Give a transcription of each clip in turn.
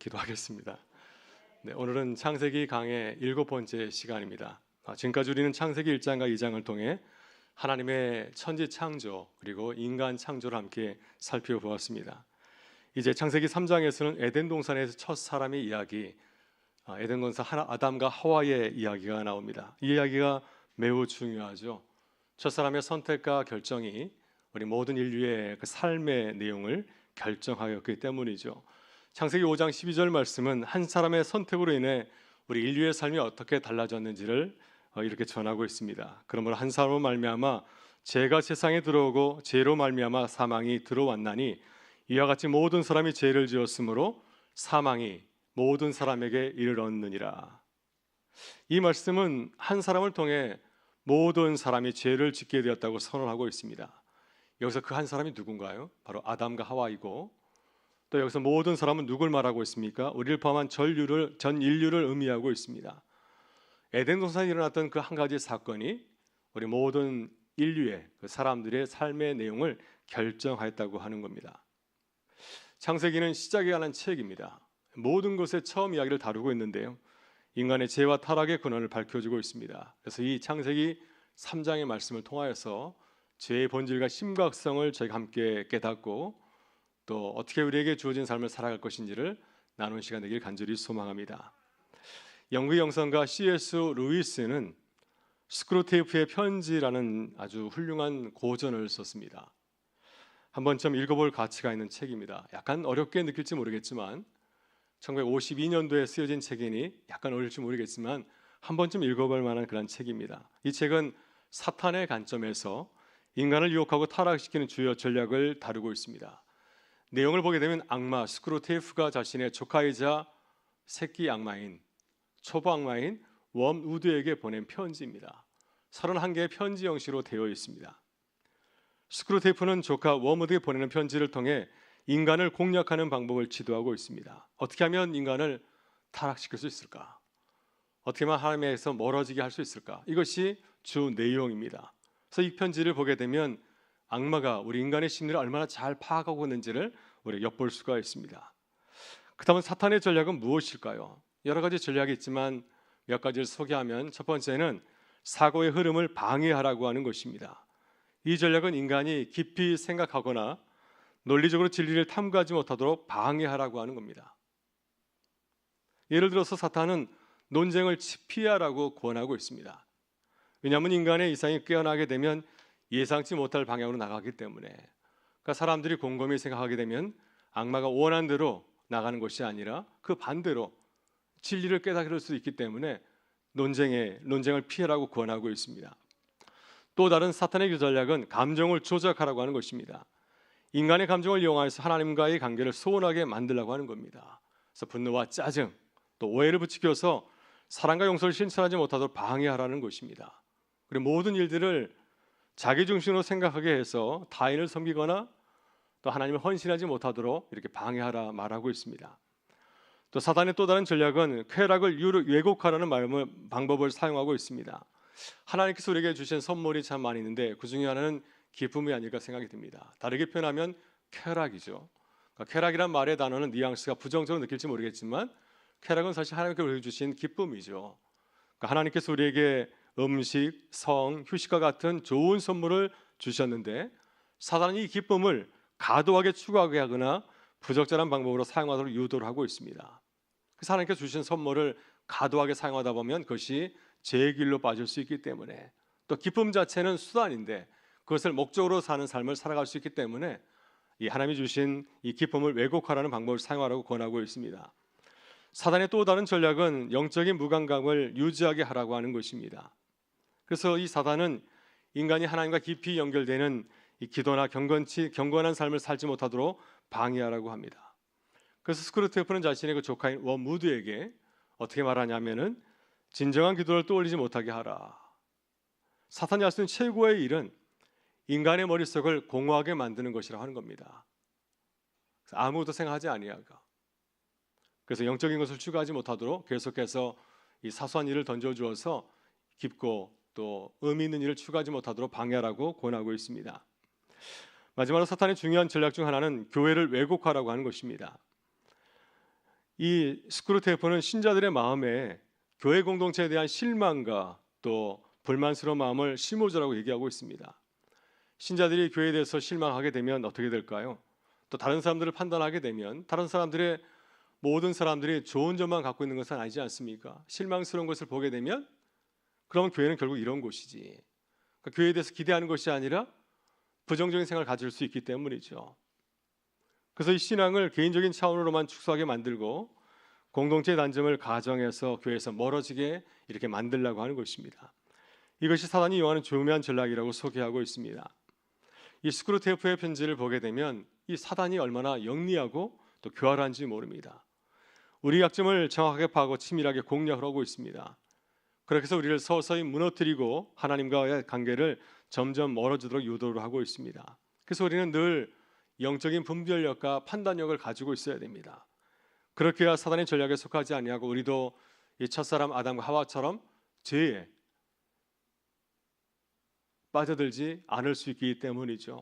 기도하겠습니다. 네, 오늘은 창세기 강의 7번째 시간입니다. 지금까지 우리는 창세기 1장과 2장을 통해 하나님의 천지 창조 그리고 인간 창조를 함께 살펴보았습니다. 이제 창세기 3장에서는 에덴 동산에서 첫 사람의 이야기, 에덴 동산 아담과 하와의 이야기가 나옵니다. 이 이야기가 매우 중요하죠. 첫 사람의 선택과 결정이 우리 모든 인류의 그 삶의 내용을 결정하였기 때문이죠. 창세기 5장 12절 말씀은 한 사람의 선택으로 인해 우리 인류의 삶이 어떻게 달라졌는지를 이렇게 전하고 있습니다. 그러므로 한 사람으로 말미암아 죄가 세상에 들어오고 죄로 말미암아 사망이 들어왔나니 이와 같이 모든 사람이 죄를 지었으므로 사망이 모든 사람에게 이르렀느니라. 이 말씀은 한 사람을 통해 모든 사람이 죄를 짓게 되었다고 선언하고 있습니다. 여기서 그 한 사람이 누군가요? 바로 아담과 하와이고, 또 여기서 모든 사람은 누굴 말하고 있습니까? 우리를 포함한 전 인류를 의미하고 있습니다. 에덴 동산에 일어났던 그 한 가지 사건이 우리 모든 인류의 그 사람들의 삶의 내용을 결정하였다고 하는 겁니다. 창세기는 시작에 관한 책입니다. 모든 것의 처음 이야기를 다루고 있는데요, 인간의 죄와 타락의 근원을 밝혀주고 있습니다. 그래서 이 창세기 3장의 말씀을 통하여서 죄의 본질과 심각성을 저희가 함께 깨닫고 또 어떻게 우리에게 주어진 삶을 살아갈 것인지를 나누는 시간 되길 간절히 소망합니다. 영국 영성가 C.S. 루이스는 스크루테이프의 편지라는 아주 훌륭한 고전을 썼습니다. 한 번쯤 읽어볼 가치가 있는 책입니다. 약간 어렵게 느낄지 모르겠지만 1952년도에 쓰여진 책이니 약간 어려울지 모르겠지만 한 번쯤 읽어볼 만한 그런 책입니다. 이 책은 사탄의 관점에서 인간을 유혹하고 타락시키는 주요 전략을 다루고 있습니다. 내용을 보게 되면 악마 스크루테이프가 자신의 조카이자 새끼 악마인 초보 악마인 웜우드에게 보낸 편지입니다. 31개의 편지 형식으로 되어 있습니다. 스크루테이프는 조카 웜우드에게 보내는 편지를 통해 인간을 공략하는 방법을 지도하고 있습니다. 어떻게 하면 인간을 타락시킬 수 있을까? 어떻게 하면 하나님에게서 멀어지게 할 수 있을까? 이것이 주 내용입니다. 그래서 이 편지를 보게 되면 악마가 우리 인간의 심리를 얼마나 잘 파악하고 있는지를 우리가 엿볼 수가 있습니다. 그렇다면 사탄의 전략은 무엇일까요? 여러 가지 전략이 있지만 몇 가지를 소개하면, 첫 번째는 사고의 흐름을 방해하라고 하는 것입니다. 이 전략은 인간이 깊이 생각하거나 논리적으로 진리를 탐구하지 못하도록 방해하라고 하는 겁니다. 예를 들어서 사탄은 논쟁을 피하라고 권하고 있습니다. 왜냐하면 인간의 이상이 깨어나게 되면 예상치 못할 방향으로 나가기 때문에, 그러니까 사람들이 곰곰이 생각하게 되면 악마가 원하는 대로 나가는 것이 아니라 그 반대로 진리를 깨닫을 수 있기 때문에 논쟁을 피하라고 권하고 있습니다. 또 다른 사탄의 전략은 감정을 조작하라고 하는 것입니다. 인간의 감정을 이용해서 하나님과의 관계를 소원하게 만들려고 하는 겁니다. 그래서 분노와 짜증, 또 오해를 부추겨서 사랑과 용서를 실천하지 못하도록 방해하라는 것입니다. 그리고 모든 일들을 자기 중심으로 생각하게 해서 타인을 섬기거나 또 하나님을 헌신하지 못하도록 이렇게 방해하라 말하고 있습니다. 또 사단의 또 다른 전략은 쾌락을 왜곡하라는 방법을 사용하고 있습니다. 하나님께서 우리에게 주신 선물이 참 많이 있는데 그 중에 하나는 기쁨이 아닐까 생각이 듭니다. 다르게 표현하면 쾌락이죠. 그러니까 쾌락이란 말의 단어는 뉘앙스가 부정적으로 느낄지 모르겠지만 쾌락은 사실 하나님께서 우리에게 주신 기쁨이죠. 그러니까 하나님께서 우리에게 음식, 성, 휴식과 같은 좋은 선물을 주셨는데 사단은 이 기쁨을 과도하게 추구하게 하거나 부적절한 방법으로 사용하도록 유도를 하고 있습니다. 그래서 하나님께서 주신 선물을 과도하게 사용하다 보면 그것이 죄의 길로 빠질 수 있기 때문에, 또 기쁨 자체는 수단인데 그것을 목적으로 사는 삶을 살아갈 수 있기 때문에 이 하나님이 주신 이 기쁨을 왜곡하라는 방법을 사용하라고 권하고 있습니다. 사단의 또 다른 전략은 영적인 무감각을 유지하게 하라고 하는 것입니다. 그래서 이 사단은 인간이 하나님과 깊이 연결되는 이 기도나 경건한 삶을 살지 못하도록 방해하라고 합니다. 그래서 스크루테이프는 자신의 그 조카인 웜우드에게 어떻게 말하냐면은 진정한 기도를 떠올리지 못하게 하라. 사탄이 할 수 있는 최고의 일은 인간의 머릿속을 공허하게 만드는 것이라고 하는 겁니다. 그래서 아무것도 생각하지 아니하가. 그래서 영적인 것을 추구하지 못하도록 계속해서 이 사소한 일을 던져주어서 깊고 또 의미 있는 일을 추구하지 못하도록 방해하라고 권하고 있습니다. 마지막으로 사탄의 중요한 전략 중 하나는 교회를 왜곡하라고 하는 것입니다. 이 스크루테이프는 신자들의 마음에 교회 공동체에 대한 실망과 또 불만스러운 마음을 심어주라고 얘기하고 있습니다. 신자들이 교회에 대해서 실망하게 되면 어떻게 될까요? 또 다른 사람들을 판단하게 되면 다른 사람들의 모든 사람들이 좋은 점만 갖고 있는 것은 아니지 않습니까? 실망스러운 것을 보게 되면 그러면 교회는 결국 이런 곳이지. 그러니까 교회에 대해서 기대하는 것이 아니라 부정적인 생각을 가질 수 있기 때문이죠. 그래서 이 신앙을 개인적인 차원으로만 축소하게 만들고 공동체의 단점을 가정에서 교회에서 멀어지게 이렇게 만들려고 하는 것입니다. 이것이 사단이 이용하는 교묘한 전략이라고 소개하고 있습니다. 이 스크루테이프의 편지를 보게 되면 이 사단이 얼마나 영리하고 또 교활한지 모릅니다. 우리 약점을 정확하게 파고 치밀하게 공략을 하고 있습니다. 그렇게 해서 우리를 서서히 무너뜨리고 하나님과의 관계를 점점 멀어지도록 유도를 하고 있습니다. 그래서 우리는 늘 영적인 분별력과 판단력을 가지고 있어야 됩니다. 그렇게 해야 사단의 전략에 속하지 아니하고 우리도 이 첫사람 아담과 하와처럼 죄에 빠져들지 않을 수 있기 때문이죠.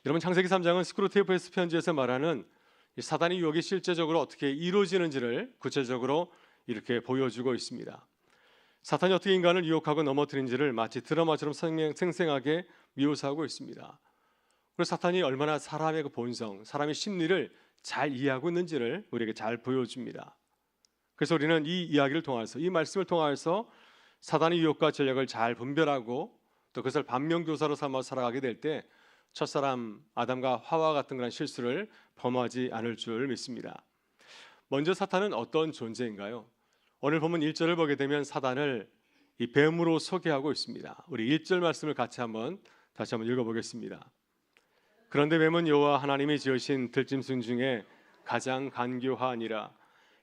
여러분, 창세기 3장은 스크루테이프의 편지에서 말하는 이 사단의 유혹이 실제적으로 어떻게 이루어지는지를 구체적으로 이렇게 보여주고 있습니다. 사탄이 어떻게 인간을 유혹하고 넘어뜨린지를 마치 드라마처럼 생생하게 묘사하고 있습니다. 그리고 사탄이 얼마나 사람의 그 본성, 사람의 심리를 잘 이해하고 있는지를 우리에게 잘 보여줍니다. 그래서 우리는 이 이야기를 통해서, 이 말씀을 통해서 사단의 유혹과 전략을 잘 분별하고 또 그것을 반면교사로 삼아 살아가게 될 때 첫사람 아담과 하와 같은 그런 실수를 범하지 않을 줄 믿습니다. 먼저 사탄은 어떤 존재인가요? 오늘 보면 1절을 보게 되면 사단을 이 뱀으로 소개하고 있습니다. 우리 1절 말씀을 같이 다시 한번 읽어보겠습니다. 그런데 뱀은 여호와 하나님이 지으신 들짐승 중에 가장 간교하니라.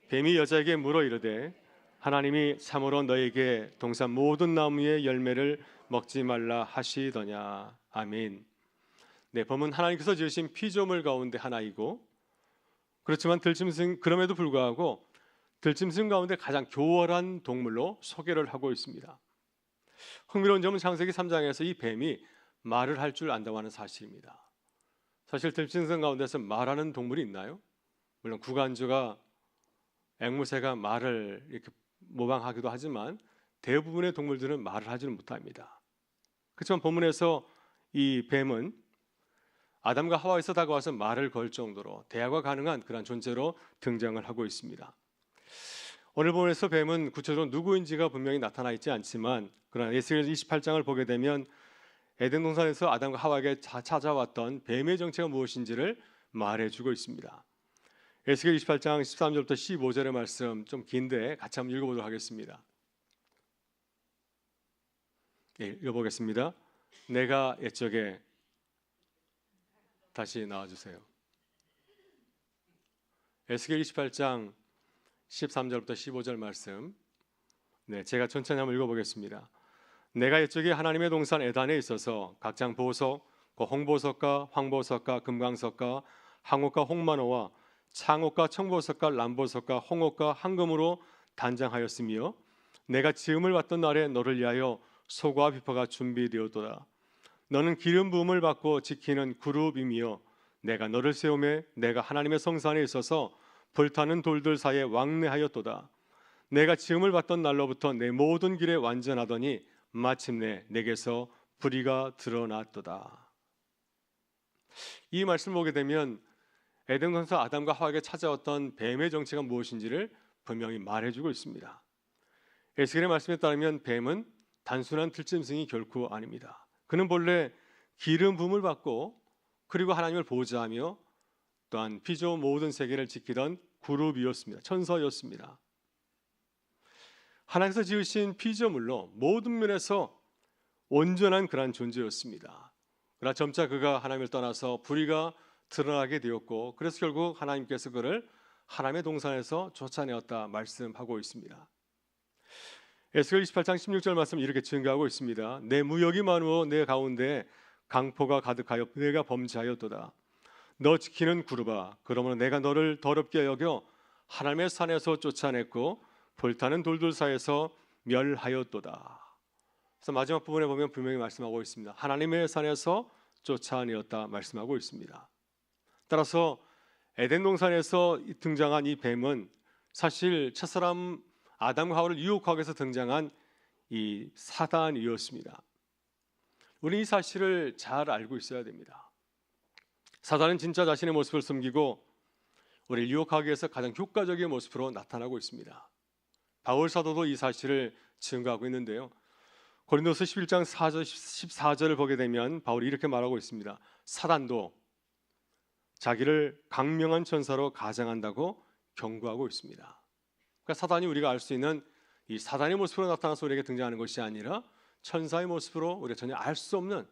뱀이 여자에게 물어 이르되 하나님이 참으로 너에게 동산 모든 나무의 열매를 먹지 말라 하시더냐. 아멘. 네, 뱀은 하나님께서 지으신 피조물 가운데 하나이고, 그렇지만 들짐승, 그럼에도 불구하고 들짐승 가운데 가장 교활한 동물로 소개를 하고 있습니다. 흥미로운 점은 창세기 3장에서 이 뱀이 말을 할 줄 안다고 하는 사실입니다. 사실 들짐승 가운데서 말하는 동물이 있나요? 물론 구간주가 앵무새가 말을 이렇게 모방하기도 하지만 대부분의 동물들은 말을 하지는 못합니다. 그렇지만 본문에서 이 뱀은 아담과 하와에서 다가와서 말을 걸 정도로 대화가 가능한 그런 존재로 등장을 하고 있습니다. 오늘 본문에서 뱀은 구체적으로 누구인지가 분명히 나타나 있지 않지만, 그러나 에스겔 28장을 보게 되면 에덴 동산에서 아담과 하와에게 찾아왔던 뱀의 정체가 무엇인지를 말해주고 있습니다. 에스겔 28장 13절부터 15절의 말씀 좀 긴데 같이 한번 읽어보도록 하겠습니다. 읽어보겠습니다. 내가 옛적에, 다시 나와주세요. 에스겔 28장 13절부터 15절 말씀, 제가 천천히 한번 읽어보겠습니다. 내가 옛적에 하나님의 동산 에단에 있어서 각장 보석, 홍보석과 황보석과 금강석과 항옥과 홍만호와 창옥과 청보석과 람보석과 홍옥과 황금으로 단장하였으며 내가 지음을 받던 날에 너를 위하여 소과 비파가 준비되었도다. 너는 기름 부음을 받고 지키는 그룹이며 내가 너를 세우매 내가 하나님의 성산에 있어서 불타는 돌들 사이에 왕래하였도다. 내가 지음을 받던 날로부터 내 모든 길에 완전하더니 마침내 내게서 불의가 드러났도다. 이 말씀을 보게 되면 에덴 동산 아담과 하와에게 찾아왔던 뱀의 정체가 무엇인지를 분명히 말해주고 있습니다. 에스겔의 말씀에 따르면 뱀은 단순한 들짐승이 결코 아닙니다. 그는 본래 기름 부음을 받고 그리고 하나님을 보좌하며 또한 피조 모든 세계를 지키던 그룹이었습니다. 천사였습니다. 하나님께서 지으신 피조물로 모든 면에서 온전한 그러한 존재였습니다. 그러나 점차 그가 하나님을 떠나서 불의가 드러나게 되었고, 그래서 결국 하나님께서 그를 하나님의 동산에서 쫓아내었다 말씀하고 있습니다. 에스겔 28장 16절 말씀 이렇게 증거하고 있습니다. 내 무역이 많으어 내 가운데 강포가 가득하여 내가 범죄하였도다. 너 지키는 그룹아, 그러므로 내가 너를 더럽게 여겨 하나님의 산에서 쫓아냈고 불타는 돌들 사이에서 멸하였도다. 그래서 마지막 부분에 보면 분명히 말씀하고 있습니다. 하나님의 산에서 쫓아내었다 말씀하고 있습니다. 따라서 에덴 동산에서 등장한 이 뱀은 사실 첫사람 아담과 하와를 유혹하기 위해서 등장한 이 사단이었습니다. 우리 이 사실을 잘 알고 있어야 됩니다. 사단은 진짜 자신의 모습을 숨기고 우리를 유혹하기 위해서 가장 효과적인 모습으로 나타나고 있습니다. 바울 사도도 이 사실을 증거하고 있는데요. 고린도서 11장 4절 14절을 보게 되면 바울이 이렇게 말하고 있습니다. 사단도 자기를 강명한 천사로 가장한다고 경고하고 있습니다. 그러니까 사단이 우리가 알 수 있는 이 사단의 모습으로 나타나서 우리에게 등장하는 것이 아니라 천사의 모습으로 우리가 전혀 알 수 없는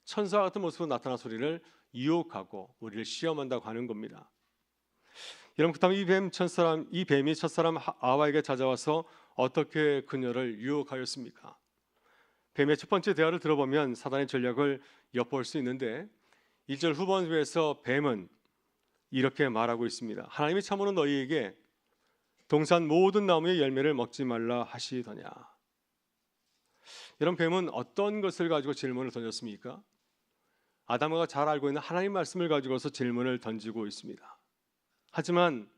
천사와 같은 모습으로 나타나서 우리를 유혹하고 우리를 시험한다고 하는 겁니다. 여러분, 그렇다면 이 뱀이 첫사람 아와에게 찾아와서 어떻게 그녀를 유혹하였습니까? 뱀의 첫 번째 대화를 들어보면 사단의 전략을 엿볼 수 있는데 1절 후반부에서 뱀은 이렇게 말하고 있습니다. 하나님이 참으로 너희에게 동산 모든 나무의 열매를 먹지 말라 하시더냐. 여러분, 뱀은 어떤 것을 가지고 질문을 던졌습니까? 아담과 잘 알고 있는 하나님 말씀을 가지고서 질문을 던지고 있습니다. 하지만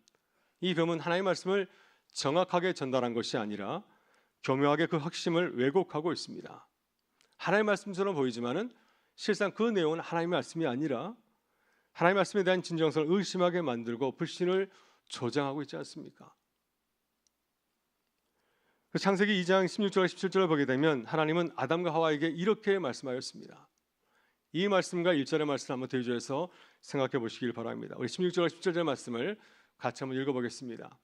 이 뱀은 하나님 말씀을 정확하게 전달한 것이 아니라 교묘하게 그核심을 왜곡하고 있습니다. 하나님 말씀처럼 보이지만은 실상 그 내용은 하나님 말씀이 아니라 하나님 말씀에 대한 진정성을 의심하게 만들고 불신을 조장하고 있지 않습니까? 창세기 2장 16절과 17절을 보게 되면 하나님은 아담과 하와에게 이렇게 말씀하였습니다. 이 말씀과 1절의 말씀을 한번 대조해서 생각해 보시길 바랍니다. 우리 16절과 17절 말씀을 같이 한번 읽어보겠습니다.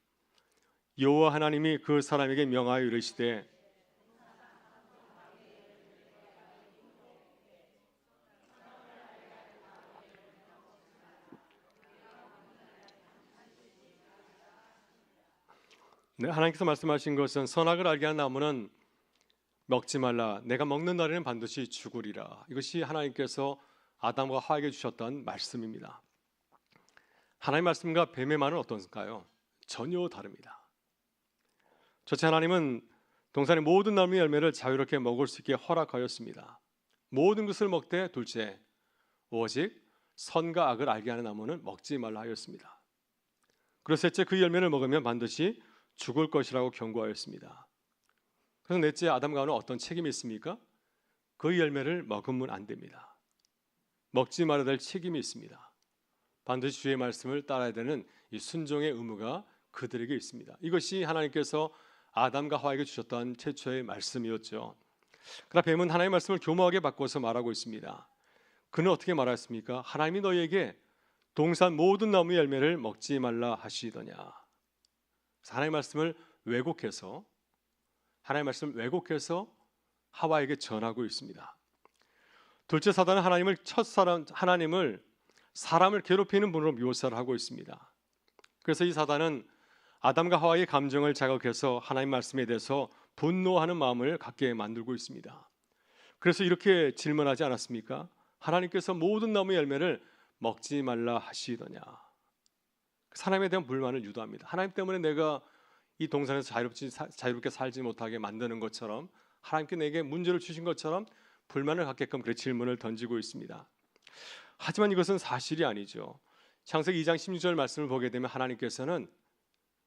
여호와 하나님이 그 사람에게 명하여 이르시되 네, 하나님께서 말씀하신 것은 선악을 알게 하는 나무는 먹지 말라. 내가 먹는 날에는 반드시 죽으리라. 이것이 하나님께서 아담과 하와에게 주셨던 말씀입니다. 하나님의 말씀과 뱀의 말은 어떤가요? 전혀 다릅니다. 첫째, 하나님은 동산의 모든 나무의 열매를 자유롭게 먹을 수 있게 허락하였습니다. 모든 것을 먹되 둘째, 오직 선과 악을 알게 하는 나무는 먹지 말라 하였습니다. 그리고 셋째, 그 열매를 먹으면 반드시 죽을 것이라고 경고하였습니다. 그래서 넷째, 아담과 하와는 어떤 책임이 있습니까? 그 열매를 먹으면 안 됩니다. 먹지 말아야 될 책임이 있습니다. 반드시 주의 말씀을 따라야 되는 이 순종의 의무가 그들에게 있습니다. 이것이 하나님께서 아담과 하와에게 주셨던 최초의 말씀이었죠. 그러나 뱀은 하나님의 말씀을 교묘하게 바꿔서 말하고 있습니다. 그는 어떻게 말했습니까? 하나님이 너희에게 동산 모든 나무의 열매를 먹지 말라 하시더냐. 하나님의 말씀을 왜곡해서 하와에게 전하고 있습니다. 둘째, 사단은 하나님을 사람을 괴롭히는 분으로 묘사를 하고 있습니다. 그래서 이 사단은 아담과 하와의 감정을 자극해서 하나님 말씀에 대해서 분노하는 마음을 갖게 만들고 있습니다. 그래서 이렇게 질문하지 않았습니까? 하나님께서 모든 나무의 열매를 먹지 말라 하시더냐. 하나님에 대한 불만을 유도합니다. 하나님 때문에 내가 이 동산에서 자유롭게 살지 못하게 만드는 것처럼, 하나님께 내게 문제를 주신 것처럼 불만을 갖게끔 그런 질문을 던지고 있습니다. 하지만 이것은 사실이 아니죠. 창세기 2장 16절 말씀을 보게 되면 하나님께서는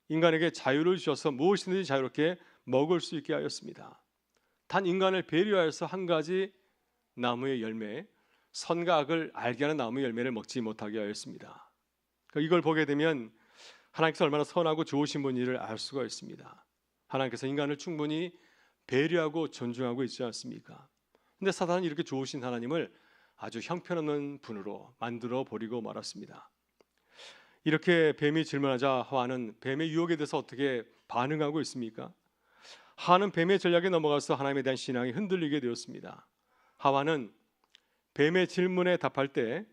인간에게 자유를 주셔서 무엇이든지 자유롭게 먹을 수 있게 하였습니다. 단 인간을 배려하여서 한 가지 나무의 열매, 선과 악을 알게 하는 나무의 열매를 먹지 못하게 하였습니다. 이걸 보게 되면 하나님께서 얼마나 선하고 좋으신 분인지를 알 수가 있습니다. 하나님께서 인간을 충분히 배려하고 존중하고 있지 않습니까? 그런데 사단은 이렇게 좋으신 하나님을 아주 형편없는 분으로 만들어 버리고 말았습니다. 이렇게 뱀이 질문하자 하와는 뱀의 유혹에 대해서 어떻게 반응하고 있습니까? 하와는 뱀의 전략에 넘어가서 하나님에 대한 신앙이 흔들리게 되었습니다. 하와는 뱀의 질문에 답할 때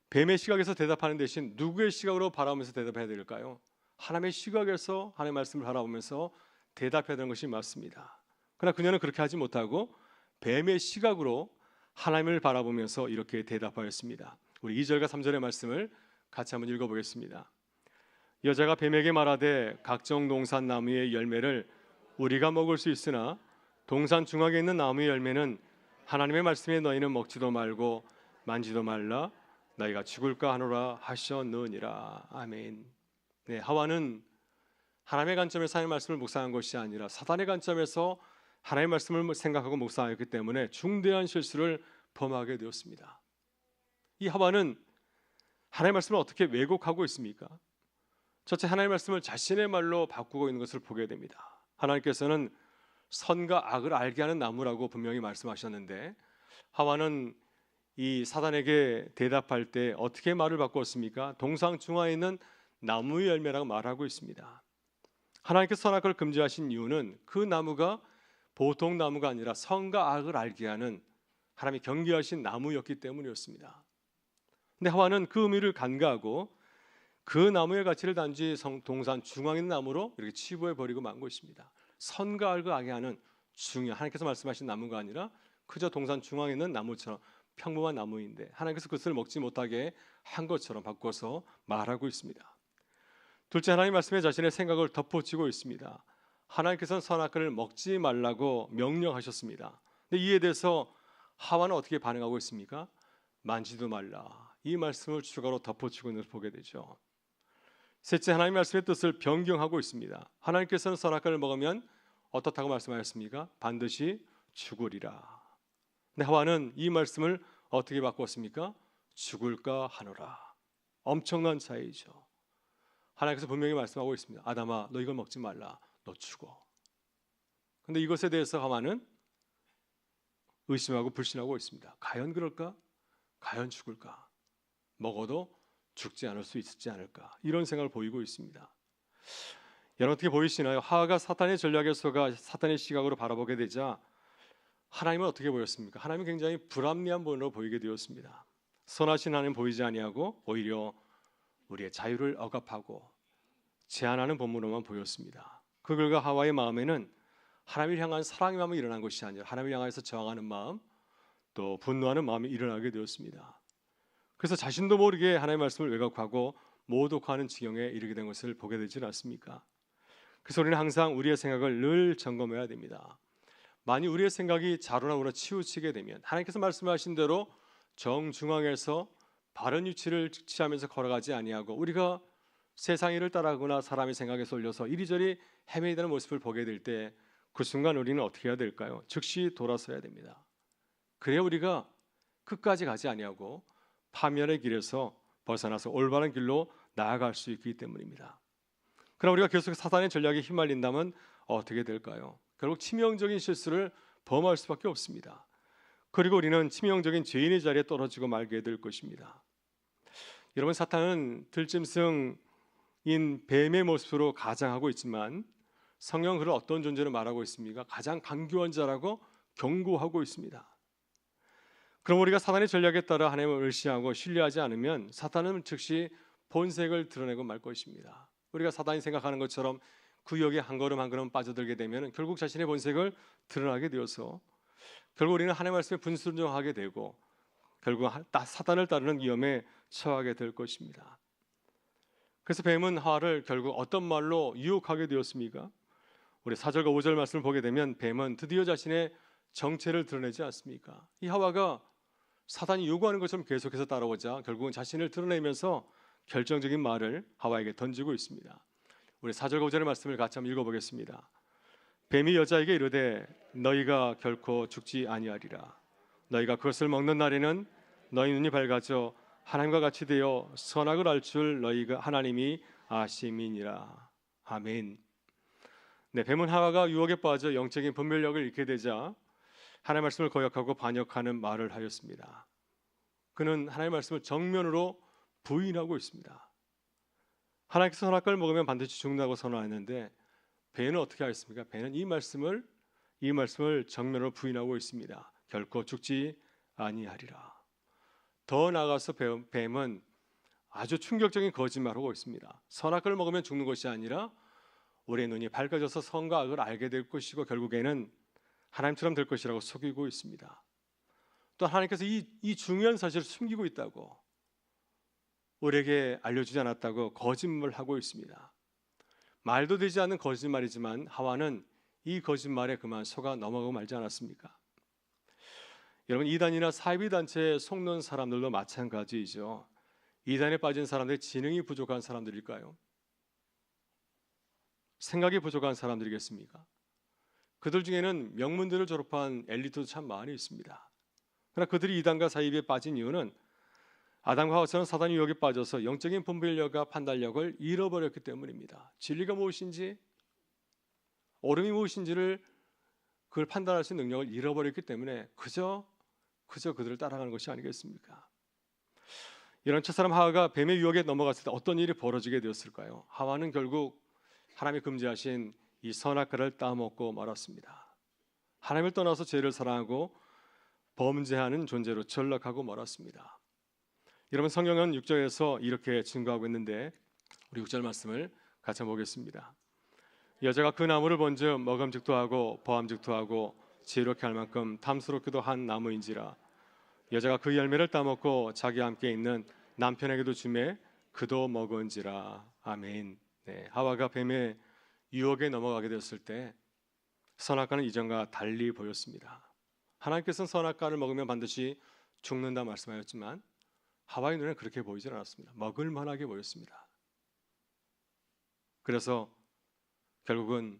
뱀의 시각에서 대답하는 대신 누구의 시각으로 바라보면서 대답해야 될까요? 하나님의 시각에서 하나님의 말씀을 바라보면서 대답해야 되는 것이 맞습니다. 그러나 그녀는 그렇게 하지 못하고 뱀의 시각으로 하나님을 바라보면서 이렇게 대답하였습니다. 우리 2절과 3절의 말씀을 같이 한번 읽어보겠습니다. 여자가 뱀에게 말하되 각종 동산 나무의 열매를 우리가 먹을 수 있으나 동산 중앙에 있는 나무의 열매는 하나님의 말씀에 너희는 먹지도 말고 만지도 말라. 너희가 죽을까 하노라 하셨느니라. 아멘. 네, 하와는 하나님의 관점에서 하나님의 말씀을 묵상한 것이 아니라 사단의 관점에서 하나님의 말씀을 생각하고 묵상하였기 때문에 중대한 실수를 범하게 되었습니다. 이 하와는 하나님의 말씀을 어떻게 왜곡하고 있습니까? 첫째, 하나님의 말씀을 자신의 말로 바꾸고 있는 것을 보게 됩니다. 하나님께서는 선과 악을 알게 하는 나무라고 분명히 말씀하셨는데 하와는 이 사단에게 대답할 때 어떻게 말을 바꾸었습니까? 동상 중앙에 있는 나무의 열매라고 말하고 있습니다. 하나님께서 선악을 금지하신 이유는 그 나무가 보통 나무가 아니라 선과 악을 알게 하는 하나님이 경계하신 나무였기 때문이었습니다. 근데 하와는 그 의미를 간과하고 그 나무의 가치를 단지 동산 중앙에 있는 나무로 이렇게 치부해 버리고 만 것입니다. 선과 악을 알게 하는 중요한 하나님께서 말씀하신 나무가 아니라 그저 동산 중앙에 있는 나무처럼 평범한 나무인데 하나님께서 그것을 먹지 못하게 한 것처럼 바꿔서 말하고 있습니다. 둘째, 하나님 말씀에 자신의 생각을 덧붙이고 있습니다. 하나님께서는 선악과를 먹지 말라고 명령하셨습니다. 근데 이에 대해서 하와는 어떻게 반응하고 있습니까? 만지도 말라. 이 말씀을 추가로 덧붙이고 있는 것을 보게 되죠. 셋째, 하나님 말씀의 뜻을 변경하고 있습니다. 하나님께서는 선악과를 먹으면 어떻다고 말씀하셨습니까? 반드시 죽으리라. 근데 하와는 이 말씀을 어떻게 바꿨습니까? 죽을까 하노라. 엄청난 차이죠. 하나님께서 분명히 말씀하고 있습니다. 아담아, 너 이걸 먹지 말라. 너 죽어. 근데 이것에 대해서 하와는 의심하고 불신하고 있습니다. 과연 그럴까? 과연 죽을까? 먹어도 죽지 않을 수 있지 않을까? 이런 생각을 보이고 있습니다. 여러분 어떻게 보이시나요? 하와가 사탄의 전략에 속아 사탄의 시각으로 바라보게 되자 하나님은 어떻게 보였습니까? 하나님은 굉장히 불합리한 분으로 보이게 되었습니다. 선하신 하나님 보이지 아니하고 오히려 우리의 자유를 억압하고 제한하는 본문으로만 보였습니다. 그 결과 하와의 마음에는 하나님을 향한 사랑의 마음이 일어난 것이 아니라 하나님을 향해서 저항하는 마음, 또 분노하는 마음이 일어나게 되었습니다. 그래서 자신도 모르게 하나님의 말씀을 왜곡하고 모독하는 지경에 이르게 된 것을 보게 되지 않습니까? 그래서 우리는 항상 우리의 생각을 늘 점검해야 됩니다. 만약 우리의 생각이 자로나 우로 치우치게 되면 하나님께서 말씀하신 대로 정중앙에서 바른 위치를 취하면서 걸어가지 아니하고 우리가 세상 일을 따라가거나 사람의 생각에 쏠려서 이리저리 헤매이는 모습을 보게 될 때 그 순간 우리는 어떻게 해야 될까요? 즉시 돌아서야 됩니다. 그래야 우리가 끝까지 가지 아니하고 파멸의 길에서 벗어나서 올바른 길로 나아갈 수 있기 때문입니다. 그러나 우리가 계속 사단의 전략에 휘말린다면 어떻게 될까요? 결국 치명적인 실수를 범할 수밖에 없습니다. 그리고 우리는 치명적인 죄인의 자리에 떨어지고 말게 될 것입니다. 여러분, 사탄은 들짐승인 뱀의 모습으로 가장하고 있지만 성경은 그를 어떤 존재로 말하고 있습니까? 가장 강교한 자라고 경고하고 있습니다. 그럼 우리가 사탄의 전략에 따라 하나님을 의시하고 신뢰하지 않으면 사탄은 즉시 본색을 드러내고 말 것입니다. 우리가 사탄이 생각하는 것처럼 구역에 한 걸음 한 걸음 빠져들게 되면 결국 자신의 본색을 드러나게 되어서 결국 우리는 하나님의 말씀에 분순종하게 되고 결국 사탄을 따르는 위험에 처하게 될 것입니다. 그래서 뱀은 하와를 결국 어떤 말로 유혹하게 되었습니까? 우리 4절과 5절 말씀을 보게 되면 뱀은 드디어 자신의 정체를 드러내지 않습니까? 이 하와가 사단이 요구하는 것처럼 계속해서 따라오자 결국은 자신을 드러내면서 결정적인 말을 하와에게 던지고 있습니다. 우리 4절과 5절의 말씀을 같이 한번 읽어보겠습니다. 뱀이 여자에게 이르되 너희가 결코 죽지 아니하리라. 너희가 그것을 먹는 날에는 너희 눈이 밝아져 하나님과 같이 되어 선악을 알 줄 너희가 하나님이 아심이니라. 아멘. 네, 뱀은 하와가 유혹에 빠져 영적인 분별력을 잃게 되자 하나님의 말씀을 거역하고 반역하는 말을 하였습니다. 그는 하나님의 말씀을 정면으로 부인하고 있습니다. 하나님께서 선악과를 먹으면 반드시 죽는다고 선언했는데 뱀은 어떻게 하였습니까? 뱀은 이 말씀을 정면으로 부인하고 있습니다. 결코 죽지 아니하리라. 더 나아가서 뱀은 아주 충격적인 거짓말을 하고 있습니다. 선악과를 먹으면 죽는 것이 아니라 우리의 눈이 밝아져서 선과 악을 알게 될 것이고 결국에는 하나님처럼 될 것이라고 속이고 있습니다. 또 하나님께서 이 중요한 사실을 숨기고 있다고 우리에게 알려주지 않았다고 거짓말하고 있습니다. 말도 되지 않는 거짓말이지만 하와는 이 거짓말에 그만 속아 넘어가고 말지 않았습니까? 여러분, 이단이나 사이비 단체에 속는 사람들도 마찬가지이죠. 이단에 빠진 사람들이 지능이 부족한 사람들일까요? 생각이 부족한 사람들이겠습니까? 그들 중에는 명문대를 졸업한 엘리트도 참 많이 있습니다. 그러나 그들이 이단과 사이비에 빠진 이유는 아담과 하와처럼 사단의 유혹에 빠져서 영적인 분별력과 판단력을 잃어버렸기 때문입니다. 진리가 무엇인지, 옳음이 무엇인지를 그걸 판단할 수 있는 능력을 잃어버렸기 때문에 그저 그들을 따라가는 것이 아니겠습니까? 이런 첫사람 하와가 뱀의 유혹에 넘어갔을 때 어떤 일이 벌어지게 되었을까요? 하와는 결국 하나님이 금지하신 이 선악과를 따먹고 말았습니다. 하나님을 떠나서 죄를 사랑하고 범죄하는 존재로 전락하고 말았습니다. 여러분, 성경은 6절에서 이렇게 증거하고 있는데 우리 6절 말씀을 같이 보겠습니다. 여자가 그 나무를 본즉 먹음직도 하고 보암직도 하고 지혜롭게 할 만큼 탐스럽기도 한 나무인지라. 여자가 그 열매를 따먹고 자기와 함께 있는 남편에게도 주매 그도 먹은지라. 아멘. 네, 하와가 뱀의 유혹에 넘어가게 되었을 때 선악과는 이전과 달리 보였습니다. 하나님께서는 선악과를 먹으면 반드시 죽는다 말씀하셨지만 하와의 눈에는 그렇게 보이지 않았습니다. 먹을 만하게 보였습니다. 그래서 결국은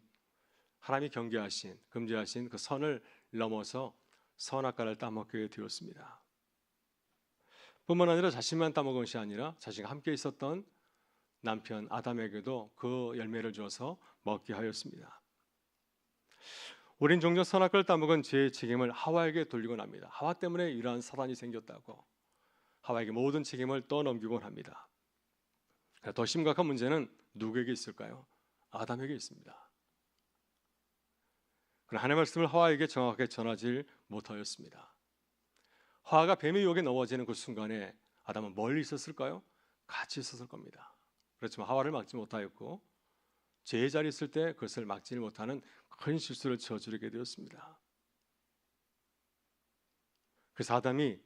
하나님이 경계하신, 금지하신 그 선을 넘어서 선악과를 따먹게 되었습니다. 뿐만 아니라 자신만 따먹은 것이 아니라 자신과 함께 있었던 남편 아담에게도 그 열매를 주어서 먹게 하였습니다. 우린 종종 선악과를 따먹은 죄의 책임을 하와에게 돌리곤 합니다. 하와 때문에 이러한 사단이 생겼다고 하와에게 모든 책임을 떠넘기곤 합니다. 더 심각한 문제는 누구에게 있을까요? 아담에게 있습니다. 그러나 하나님의 말씀을 하와에게 정확하게 전하지 못하였습니다. 하와가 뱀의 유혹에 넘어지는 그 순간에 아담은 멀리 있었을까요? 같이 있었을 겁니다. 그렇지만 하와를 막지 못하였고 죄의 자리에 있을 때 그것을 막지 못하는 큰 실수를 저지르게 되었습니다. 그래서 아담이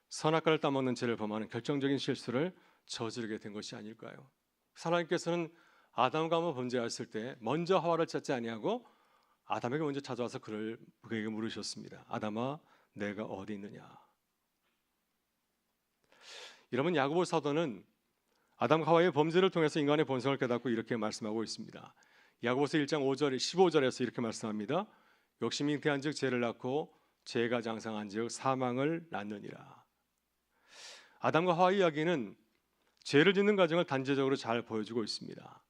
선악과를 따먹는 죄를 범하는 결정적인 실수를 저지르게 된 것이 아닐까요? 하나님께서는 아담과 한번 범죄했을 때 먼저 하와를 찾지 아니하고 아담에게 먼저 찾아와서 그에게 물으셨습니다. 아담아, 내가 어디 있느냐? 여러분, 야고보 사도는 아담과 하와의 범죄를 통해서 인간의 본성을 깨닫고 이렇게 말씀하고 있습니다. 야고보서 1장 5절, 15절에서 이렇게 말씀합니다. 욕심이 잉태한즉 죄를 낳고 죄가 장성한즉 사망을 낳느니라. 아담과 하와의 이야기는 죄를 짓는 과정을 단계적으로 잘 보여주고 있습니다.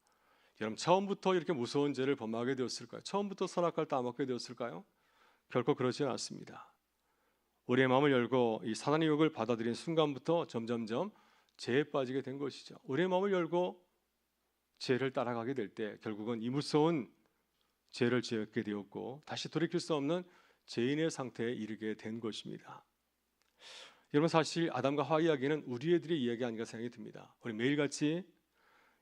여러분, 처음부터 이렇게 무서운 죄를 범하게 되었을까요? 처음부터 선악과를 따먹게 되었을까요? 결코 그렇지 않았습니다. 우리의 마음을 열고 이 사단의 유혹을 받아들인 순간부터 점점점 죄에 빠지게 된 것이죠. 우리의 마음을 열고 죄를 따라가게 될 때 결국은 이 무서운 죄를 지었게 되었고 다시 돌이킬 수 없는 죄인의 상태에 이르게 된 것입니다. 여러분, 사실 아담과 하와 이야기는 우리 애들의 이야기 아닌가 생각이 듭니다. 우리 매일같이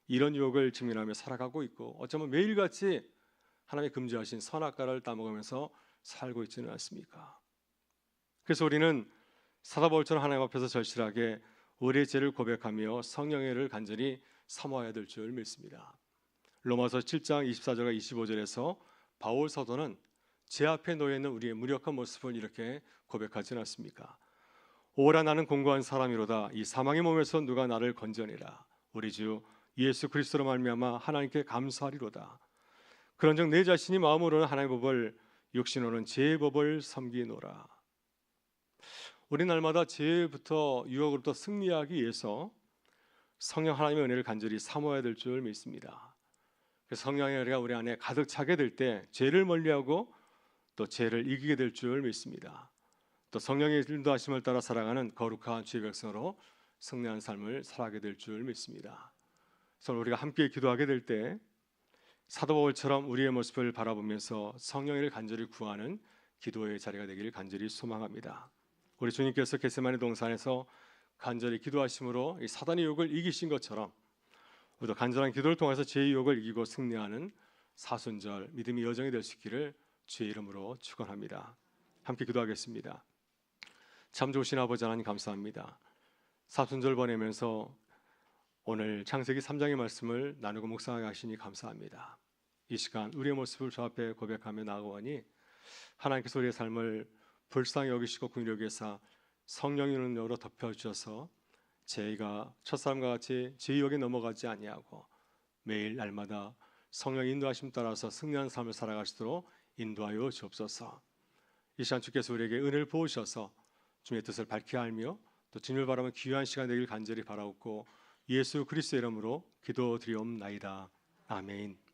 이런 유혹을 직면하며 살아가고 있고 어쩌면 매일같이 하나님의 금지하신 선악과를 따먹으면서 살고 있지는 않습니까? 그래서 우리는 사도 바울처럼 하나님 앞에서 절실하게 우리의 죄를 고백하며 성령의 은혜를 간절히 사모해야 될 줄 믿습니다. 로마서 7장 24절과 25절에서 바울 사도는 제 앞에 놓여 있는 우리의 무력한 모습을 이렇게 고백하지 않습니까? 오라 나는 공고한 사람이로다. 이 사망의 몸에서 누가 나를 건져내라. 우리 주 예수 그리스도로 말미암아 하나님께 감사하리로다. 그런즉 내 자신이 마음으로는 하나님의 법을 육신으로는 죄의 법을 섬기노라. 우리 날마다 죄부터 유혹으로부터 승리하기 위해서 성령 하나님의 은혜를 간절히 사모해야 될 줄 믿습니다. 그래서 성령의 은혜가 우리 안에 가득 차게 될 때 죄를 멀리하고 또 죄를 이기게 될 줄 믿습니다. 또 성령의 인도하심을 따라 살아가는 거룩한 주의 백성으로 승리한 삶을 살아가게 될 줄 믿습니다. 그래서 우리가 함께 기도하게 될 때 사도 바울처럼 우리의 모습을 바라보면서 성령을 간절히 구하는 기도의 자리가 되기를 간절히 소망합니다. 우리 주님께서 겟세마네 동산에서 간절히 기도하심으로 이 사단의 유혹을 이기신 것처럼 우리도 간절한 기도를 통해서 죄의 유혹을 이기고 승리하는 사순절 믿음의 여정이 될 수 있기를 주의 이름으로 축원합니다. 함께 기도하겠습니다. 참 좋으신 아버지 하나님 감사합니다. 사순절 보내면서 오늘 창세기 3장의 말씀을 나누고 묵상하게 하시니 감사합니다. 이 시간 우리의 모습을 주 앞에 고백하며 나아가오니 하나님께서 우리의 삶을 불쌍히 여기시고 긍휼히 여기사 성령의 능력으로 덮여주셔서 저희가 첫사람과 같이 지옥에 넘어가지 아니하고 매일 날마다 성령의 인도하심 따라서 승리한 삶을 살아갈 수 있도록 인도하여 주옵소서. 이 시간 주께서 우리에게 은혜를 부으셔서 주님의 뜻을 밝히 알며 또 진을 바라면 귀한 시간 되길 간절히 바라옵고 예수 그리스도의 이름으로 기도드리옵나이다. 아멘.